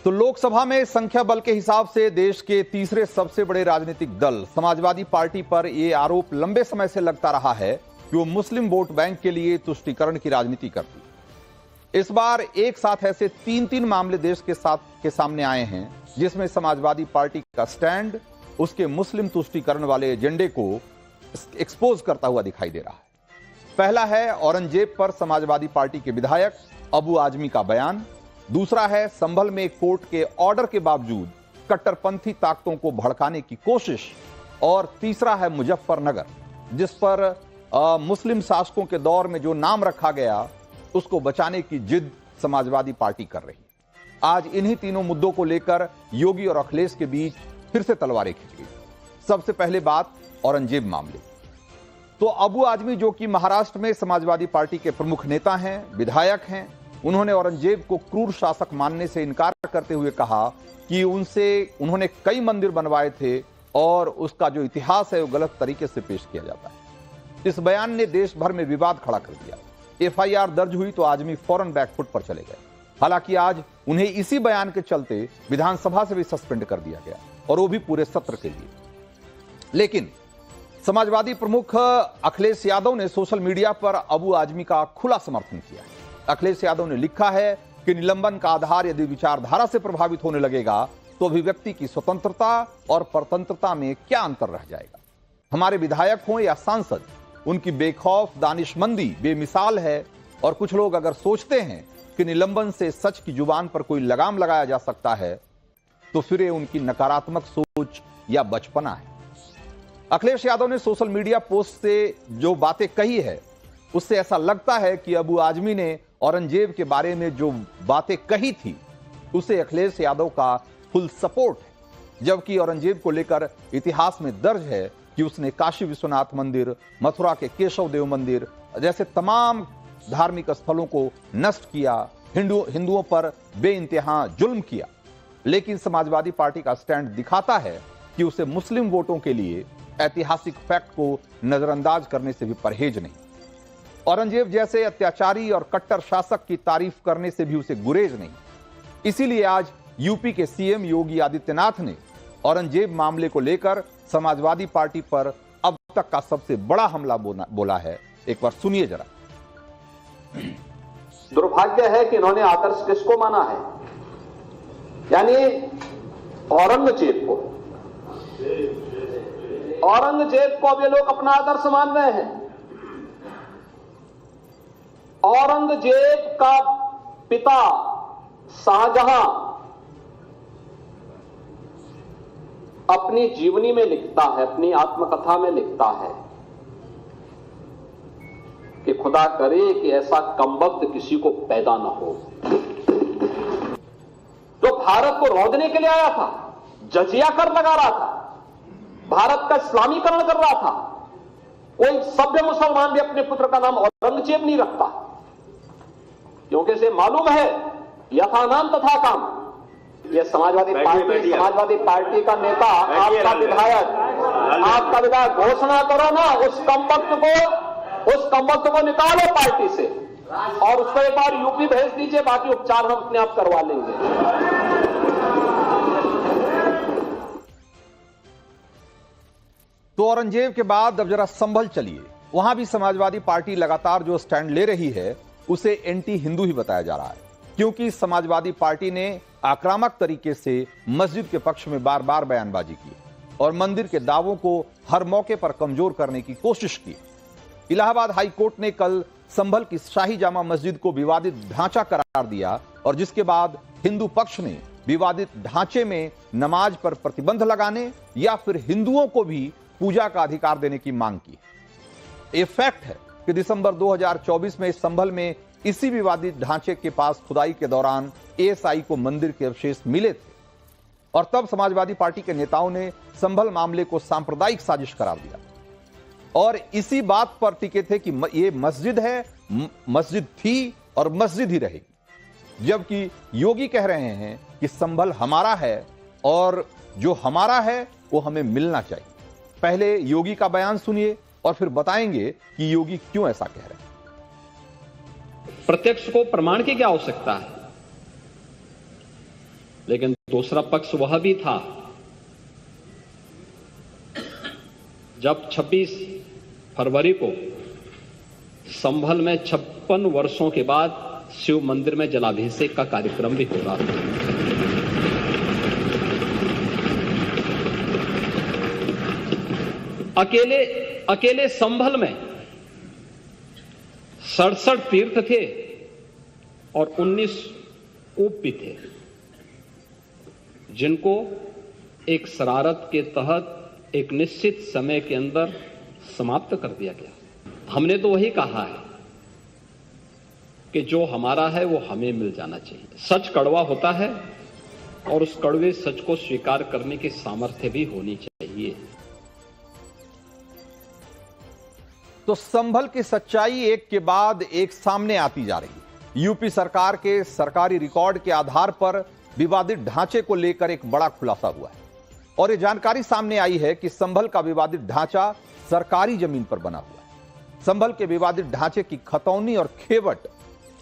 तो लोकसभा में संख्या बल के हिसाब से देश के तीसरे सबसे बड़े राजनीतिक दल समाजवादी पार्टी पर यह आरोप लंबे समय से लगता रहा है कि वो मुस्लिम वोट बैंक के लिए तुष्टीकरण की राजनीति करती है। इस बार एक साथ ऐसे तीन मामले देश के सामने आए हैं जिसमें समाजवादी पार्टी का स्टैंड उसके मुस्लिम तुष्टीकरण वाले एजेंडे को एक्सपोज करता हुआ दिखाई दे रहा है। पहला है औरंगजेब पर समाजवादी पार्टी के विधायक अबू आजमी का बयान, दूसरा है संभल में कोर्ट के ऑर्डर के बावजूद कट्टरपंथी ताकतों को भड़काने की कोशिश, और तीसरा है मुजफ्फरनगर जिस पर मुस्लिम शासकों के दौर में जो नाम रखा गया उसको बचाने की जिद समाजवादी पार्टी कर रही। आज इन्हीं तीनों मुद्दों को लेकर योगी और अखिलेश के बीच फिर से तलवारें खिंच गई। सबसे पहले बात औरंगजेब मामले। तो अबू आजमी जो कि महाराष्ट्र में समाजवादी पार्टी के प्रमुख नेता हैं, विधायक हैं, उन्होंने औरंगजेब को क्रूर शासक मानने से इनकार करते हुए कहा कि उन्होंने कई मंदिर बनवाए थे और उसका जो इतिहास है वो गलत तरीके से पेश किया जाता है। इस बयान ने देश भर में विवाद खड़ा कर दिया। एफआईआर दर्ज हुई तो आजमी फौरन बैकफुट पर चले गए। हालांकि आज उन्हें इसी बयान के चलते विधानसभा से भी सस्पेंड कर दिया गया और वो भी पूरे सत्र के लिए। लेकिन समाजवादी प्रमुख अखिलेश यादव ने सोशल मीडिया पर अबू आजमी का खुला समर्थन किया। अखिलेश यादव ने लिखा है कि निलंबन का आधार यदि विचारधारा से प्रभावित होने लगेगा तो अभिव्यक्ति की स्वतंत्रता और परतंत्रता में क्या अंतर रह जाएगा। हमारे विधायक हों या सांसद, उनकी बेखौफ दानिशमंदी बेमिसाल है। और कुछ लोग अगर सोचते हैं कि निलंबन से सच की जुबान पर कोई लगाम लगाया जा सकता है तो फिर ये उनकी नकारात्मक सोच या बचपना है। अखिलेश यादव ने सोशल मीडिया पोस्ट से जो बातें कही है उससे ऐसा लगता है कि अबू आजमी ने औरंगजेब के बारे में जो बातें कही थी उसे अखिलेश यादव का फुल सपोर्ट है, जबकि औरंगजेब को लेकर इतिहास में दर्ज है कि उसने काशी विश्वनाथ मंदिर, मथुरा के केशव देव मंदिर जैसे तमाम धार्मिक स्थलों को नष्ट किया, हिंदुओं पर बेइंतहा जुल्म किया। लेकिन समाजवादी पार्टी का स्टैंड दिखाता है कि उसे मुस्लिम वोटों के लिए ऐतिहासिक फैक्ट को नजरअंदाज करने से भी परहेज नहीं। औरंगजेब जैसे अत्याचारी और कट्टर शासक की तारीफ करने से भी उसे गुरेज नहीं। इसीलिए आज यूपी के सीएम योगी आदित्यनाथ ने औरंगजेब मामले को लेकर समाजवादी पार्टी पर अब तक का सबसे बड़ा हमला बोला है। एक बार सुनिए जरा। दुर्भाग्य है कि इन्होंने आदर्श किसको माना है, यानी औरंगजेब को। औरंगजेब को अब ये लोग अपना आदर्श मान रहे हैं। औरंगजेब का पिता शाहजहां अपनी जीवनी में लिखता है, अपनी आत्मकथा में लिखता है कि खुदा करे कि ऐसा कमबख्त किसी को पैदा ना हो। जो भारत को रौंदने के लिए आया था, जजिया कर लगा रहा था, भारत का इस्लामीकरण कर रहा था। कोई सभ्य मुसलमान भी अपने पुत्र का नाम औरंगजेब नहीं रखता, क्योंकि इसे मालूम है यथा नाम तथा काम। ये समाजवादी पार्टी का नेता, आपका विधायक घोषणा करो ना, उस कमबख्त को निकालो पार्टी से और उसको एक बार यूपी भेज दीजिए, बाकी उपचार हम अपने आप करवा लेंगे। तो औरंगजेब के बाद अब जरा संभल चलिए। वहां भी समाजवादी पार्टी लगातार जो स्टैंड ले रही है उसे एंटी हिंदू ही बताया जा रहा है, क्योंकि समाजवादी पार्टी ने आक्रामक तरीके से मस्जिद के पक्ष में बार बार बयानबाजी की और मंदिर के दावों को हर मौके पर कमजोर करने की कोशिश की। इलाहाबाद हाई कोर्ट ने कल संभल की शाही जामा मस्जिद को विवादित ढांचा करार दिया और जिसके बाद हिंदू पक्ष ने विवादित ढांचे में नमाज पर प्रतिबंध लगाने या फिर हिंदुओं को भी पूजा का अधिकार देने की मांग की। ये फैक्ट है कि दिसंबर 2024 में संभल में इसी विवादित ढांचे के पास खुदाई के दौरान एएसआई को मंदिर के अवशेष मिले थे और तब समाजवादी पार्टी के नेताओं ने संभल मामले को सांप्रदायिक साजिश करार दिया और इसी बात पर टिके थे कि ये मस्जिद है, मस्जिद थी और मस्जिद ही रहेगी। जबकि योगी कह रहे हैं कि संभल हमारा है और जो हमारा है वो हमें मिलना चाहिए। पहले योगी का बयान सुनिए और फिर बताएंगे कि योगी क्यों ऐसा कह रहे हैं। प्रत्यक्ष को प्रमाण की क्या आवश्यकता है? लेकिन दूसरा पक्ष वह भी था जब 26 फरवरी को संभल में 56 वर्षों के बाद शिव मंदिर में जलाभिषेक का कार्यक्रम भी हो रहा था। अकेले संभल में 67 तीर्थ थे और 19 कूप भी थे, जिनको एक शरारत के तहत एक निश्चित समय के अंदर समाप्त कर दिया गया। हमने तो वही कहा है कि जो हमारा है वो हमें मिल जाना चाहिए। सच कड़वा होता है और उस कड़वे सच को स्वीकार करने की सामर्थ्य भी होनी चाहिए। तो संभल की सच्चाई एक के बाद एक सामने आती जा रही है। यूपी सरकार के सरकारी रिकॉर्ड के आधार पर विवादित ढांचे को लेकर एक बड़ा खुलासा हुआ है और यह जानकारी सामने आई है कि संभल का विवादित ढांचा सरकारी जमीन पर बना हुआ है। संभल के विवादित ढांचे की खतौनी और खेवट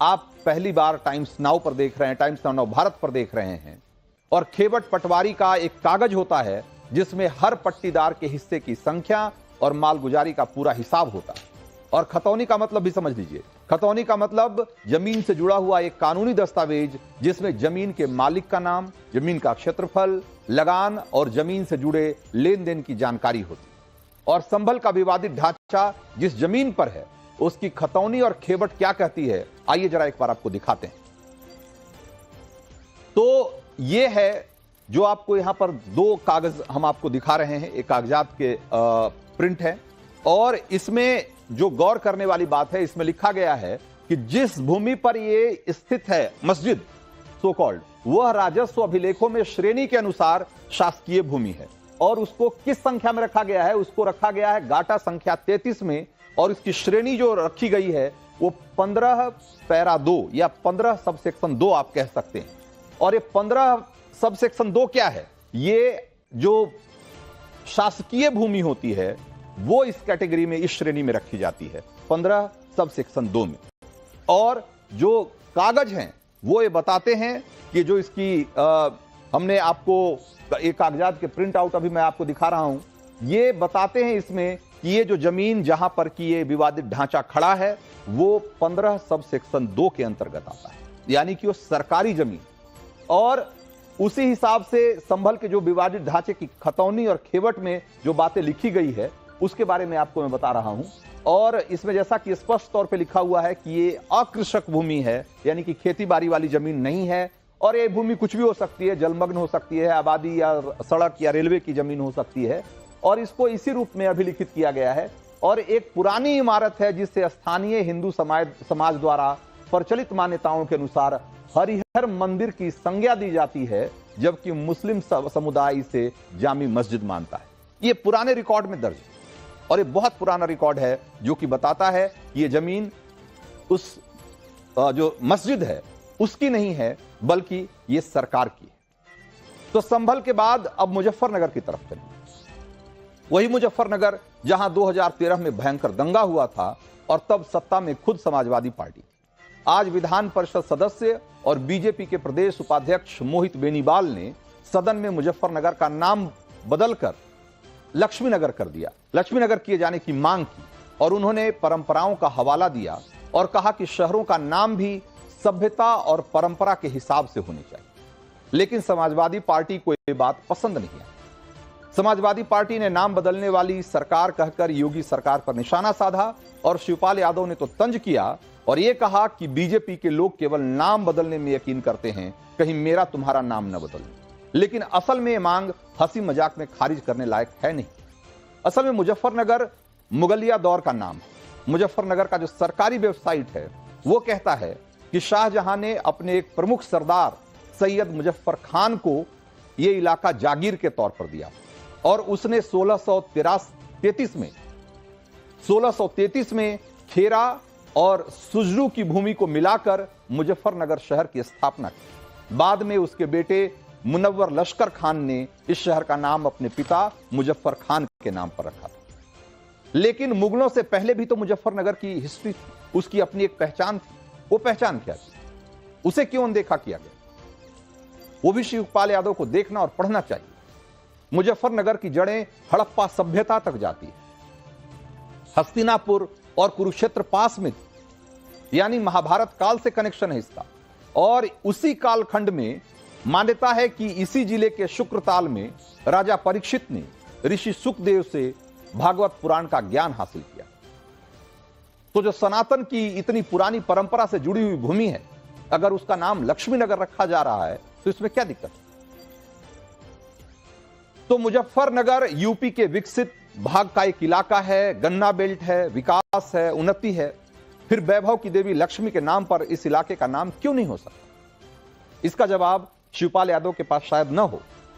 आप पहली बार टाइम्स नाउ पर देख रहे हैं, टाइम्स नाउ भारत पर देख रहे हैं। और खेवट पटवारी का एक कागज होता है जिसमें हर पट्टीदार के हिस्से की संख्या और मालगुजारी का पूरा हिसाब होता है। और खतौनी का मतलब भी समझ लीजिए। खतौनी का मतलब जमीन से जुड़ा हुआ एक कानूनी दस्तावेज जिसमें जमीन के मालिक का नाम, जमीन का क्षेत्रफल, लगान और जमीन से जुड़े लेन देन की जानकारी होती। और संभल का विवादित ढांचा जिस जमीन पर है उसकी खतौनी और खेवट क्या कहती है, आइए जरा एक बार आपको दिखाते हैं। तो यह है जो आपको यहां पर दो कागज हम आपको दिखा रहे हैं, एक कागजात के प्रिंट है और इसमें जो गौर करने वाली बात है, इसमें लिखा गया है कि जिस भूमि पर यह स्थित है मस्जिद सो कॉल्ड, वह राजस्व अभिलेखों में श्रेणी के अनुसार शासकीय भूमि है। और उसको किस संख्या में रखा गया है? उसको रखा गया है गाटा संख्या 33 में और इसकी श्रेणी जो रखी गई है वो 15 पैरा 2 या 15 सब सेक्शन 2 आप कह सकते हैं। और ये 15 सब सेक्शन 2 क्या है? ये जो शासकीय भूमि होती है वो इस कैटेगरी में, इस श्रेणी में रखी जाती है 15 सब सेक्शन 2 में। और जो कागज हैं वो ये बताते हैं कि जो इसकी हमने आपको एक कागजात के प्रिंट आउट अभी मैं आपको दिखा रहा हूं, ये बताते हैं इसमें कि ये जो जमीन जहां पर कि ये विवादित ढांचा खड़ा है वो 15 सब सेक्शन 2 के अंतर्गत आता है, यानी कि वो सरकारी जमीन। और उसी हिसाब से संभल के जो विवादित ढांचे की खतौनी और खेवट में जो बातें लिखी गई है उसके बारे में आपको मैं बता रहा हूं। और इसमें जैसा कि स्पष्ट तौर पे लिखा हुआ है कि ये अकृषक भूमि है, यानी कि खेती बाड़ी वाली जमीन नहीं है। और ये भूमि कुछ भी हो सकती है, जलमग्न हो सकती है, आबादी या सड़क या रेलवे की जमीन हो सकती है। और इसको इसी रूप में अभिलिखित किया गया है। और एक पुरानी इमारत है जिससे स्थानीय हिंदू समाज द्वारा प्रचलित मान्यताओं के अनुसार हरिहर मंदिर की संज्ञा दी जाती है, जबकि मुस्लिम समुदाय इसे जामी मस्जिद मानता है। ये पुराने रिकॉर्ड में दर्ज है और ये बहुत पुराना रिकॉर्ड है जो कि बताता है कि ये जमीन उस जो मस्जिद है उसकी नहीं है बल्कि ये सरकार की है। तो संभल के बाद अब मुजफ्फरनगर की तरफ चलिए। वही मुजफ्फरनगर जहां 2013 में भयंकर दंगा हुआ था और तब सत्ता में खुद समाजवादी पार्टी थी। आज विधान परिषद सदस्य और बीजेपी के प्रदेश उपाध्यक्ष मोहित बेनीवाल ने सदन में मुजफ्फरनगर का नाम बदलकर लक्ष्मीनगर कर दिया, लक्ष्मीनगर किए जाने की मांग की। और उन्होंने परंपराओं का हवाला दिया और कहा कि शहरों का नाम भी सभ्यता और परंपरा के हिसाब से होने चाहिए। लेकिन समाजवादी पार्टी को यह बात पसंद नहीं आई। समाजवादी पार्टी ने नाम बदलने वाली सरकार कहकर योगी सरकार पर निशाना साधा और शिवपाल यादव ने तो तंज किया और यह कहा कि बीजेपी के लोग केवल नाम बदलने में यकीन करते हैं, कहीं मेरा तुम्हारा नाम न बदल। लेकिन असल में यह मांग हंसी मजाक में खारिज करने लायक है नहीं। असल में मुजफ्फरनगर मुगलिया दौर का नाम है। मुजफ्फरनगर का जो सरकारी वेबसाइट है वो कहता है कि शाहजहां ने अपने एक प्रमुख सरदार सैयद मुजफ्फर खान को यह इलाका जागीर के तौर पर दिया और उसने 1633 में खेरा और सुजरू की भूमि को मिलाकर मुजफ्फरनगर शहर की स्थापना की। बाद में उसके बेटे मुनव्वर लश्कर खान ने इस शहर का नाम अपने पिता मुजफ्फर खान के नाम पर रखा था। लेकिन मुगलों से पहले भी तो मुजफ्फरनगर की हिस्ट्री थी, उसकी अपनी एक पहचान थी। वो पहचान क्या थी? उसे क्यों अनदेखा किया गया? वो भी शिवपाल यादव को देखना और पढ़ना चाहिए। मुजफ्फरनगर की जड़ें हड़प्पा सभ्यता तक जाती है। हस्तिनापुर और कुरुक्षेत्र पास में थी, यानी महाभारत काल से कनेक्शन है इसका। और उसी कालखंड में मान्यता है कि इसी जिले के शुक्रताल में राजा परीक्षित ने ऋषि सुखदेव से भागवत पुराण का ज्ञान हासिल किया। तो जो सनातन की इतनी पुरानी परंपरा से जुड़ी हुई भूमि है, अगर उसका नाम लक्ष्मीनगर रखा जा रहा है तो इसमें क्या दिक्कत है? तो मुजफ्फरनगर यूपी के विकसित भाग का एक इलाका है, गन्ना बेल्ट है, विकास है, उन्नति है। फिर वैभव की देवी लक्ष्मी के नाम पर इस इलाके का नाम क्यों नहीं हो सकता? इसका जवाब शिवपाल यादव के पास शायद न हो,